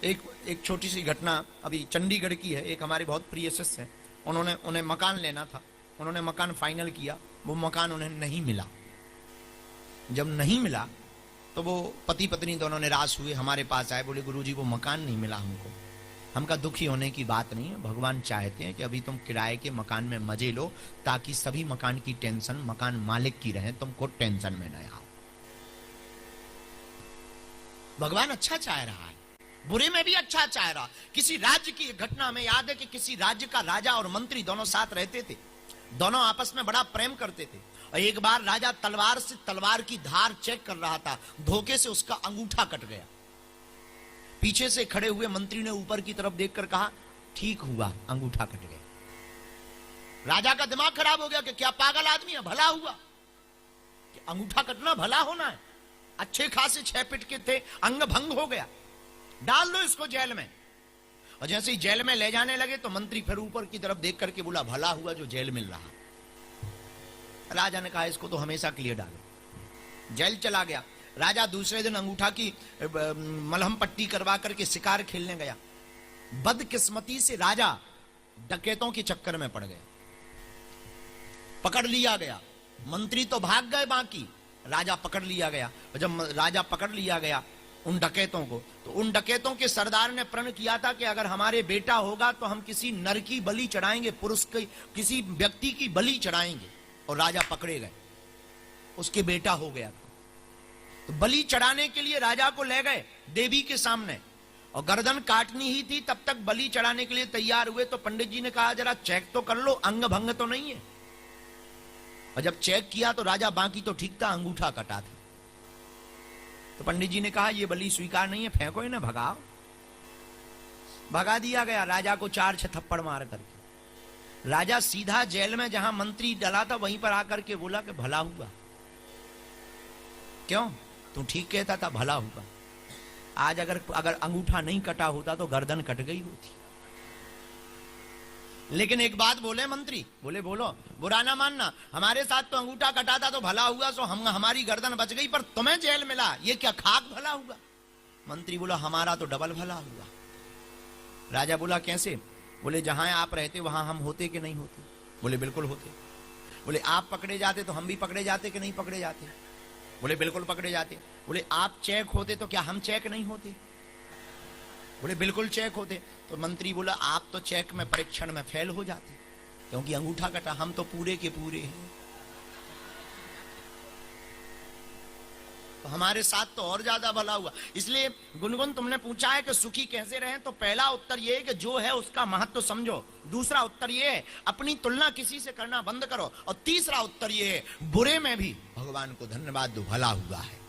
एक एक छोटी सी घटना अभी चंडीगढ़ की है। एक हमारे बहुत प्रिय शिष्य हैं, उन्हें मकान लेना था। उन्होंने मकान फाइनल किया, वो मकान उन्हें नहीं मिला। जब नहीं मिला तो वो पति पत्नी दोनों निराश हुए, हमारे पास आए, बोले गुरुजी वो मकान नहीं मिला हमको। हम का दुखी होने की बात नहीं है, भगवान चाहते हैं कि अभी तुम किराए के मकान में मजे लो, ताकि सभी मकान की टेंशन मकान मालिक की रहे, तुमको टेंशन में न आओ। भगवान अच्छा चाह रहा है, बुरे में भी अच्छा चाह रहा। किसी राज्य की घटना में याद है कि किसी राज्य का राजा और मंत्री दोनों साथ रहते थे, दोनों आपस में बड़ा प्रेम करते थे। और एक बार राजा तलवार से तलवार की धार चेक कर रहा था, धोखे से उसका अंगूठा कट गया। पीछे से खड़े हुए मंत्री ने ऊपर की तरफ देखकर कहा, ठीक हुआ अंगूठा कट गया। राजा का दिमाग खराब हो गया कि क्या पागल आदमी है, भला हुआ कि अंगूठा कटना भला होना है। अच्छे खासे 6 फीट के थे, अंग भंग हो गया, डाल दो इसको जेल में। और जैसे ही जेल में ले जाने लगे तो मंत्री फिर ऊपर की तरफ देख करके बोला, भला हुआ जो जेल मिल रहा। राजा ने कहा इसको तो हमेशा के लिए डालो। जेल चला गया। राजा दूसरे दिन अंगूठा की मलहम पट्टी करवा करके शिकार खेलने गया। बदकिस्मती से राजा डकैतों के चक्कर में पड़ गया, पकड़ लिया गया। मंत्री तो भाग गए, बाकी राजा पकड़ लिया गया। और जब राजा पकड़ लिया गया उन डकैतों को, तो उन डकैतों के सरदार ने प्रण किया था कि अगर हमारे बेटा होगा तो हम किसी नर की बलि चढ़ाएंगे, पुरुष की किसी व्यक्ति की बलि चढ़ाएंगे। और राजा पकड़े गए, उसके बेटा हो गया था। तो बलि चढ़ाने के लिए राजा को ले गए देवी के सामने, और गर्दन काटनी ही थी, तब तक बलि चढ़ाने के लिए तैयार हुए। तो पंडित जी ने कहा जरा चेक तो कर लो, अंग भंग तो नहीं है। और जब चेक किया तो राजा बाकी तो ठीक था, अंगूठा कटा था। तो पंडित जी ने कहा ये बलि स्वीकार नहीं है, फेंको इन्हें, भगाओ। भगा दिया गया राजा को 4-6 थप्पड़ मार करके। राजा सीधा जेल में जहां मंत्री डला था वहीं पर आकर के बोला कि भला हुआ। क्यों? तू ठीक कहता था, भला हुआ। आज अगर अंगूठा नहीं कटा होता तो गर्दन कट गई होती। लेकिन एक बात बोले मंत्री, बोले बोलो, बुरा ना मानना, हमारे साथ तो अंगूठा कटा था तो भला हुआ, सो हमारी गर्दन बच गई, पर तुम्हें जेल मिला, ये क्या खाक भला हुआ? मंत्री बोला हमारा तो डबल भला हुआ। राजा बोला कैसे? बोले जहां आप रहते वहां हम होते कि नहीं होते? बोले बिल्कुल होते। बोले आप पकड़े जाते तो हम भी पकड़े जाते कि नहीं पकड़े जाते? बोले बिल्कुल पकड़े जाते। बोले आप चेक होते तो क्या हम चेक नहीं होते? बोले बिल्कुल चेक होते। तो मंत्री बोला आप तो चेक में परीक्षण में फेल हो जाते, क्योंकि अंगूठा कटा, हम तो पूरे के पूरे हैं। तो हमारे साथ तो और ज्यादा भला हुआ। इसलिए गुनगुन तुमने पूछा है कि सुखी कैसे रहें, तो पहला उत्तर यह है कि जो है उसका महत्व समझो। दूसरा उत्तर यह है अपनी तुलना किसी से करना बंद करो। और तीसरा उत्तर यह है बुरे में भी भगवान को धन्यवाद दो, भला हुआ है।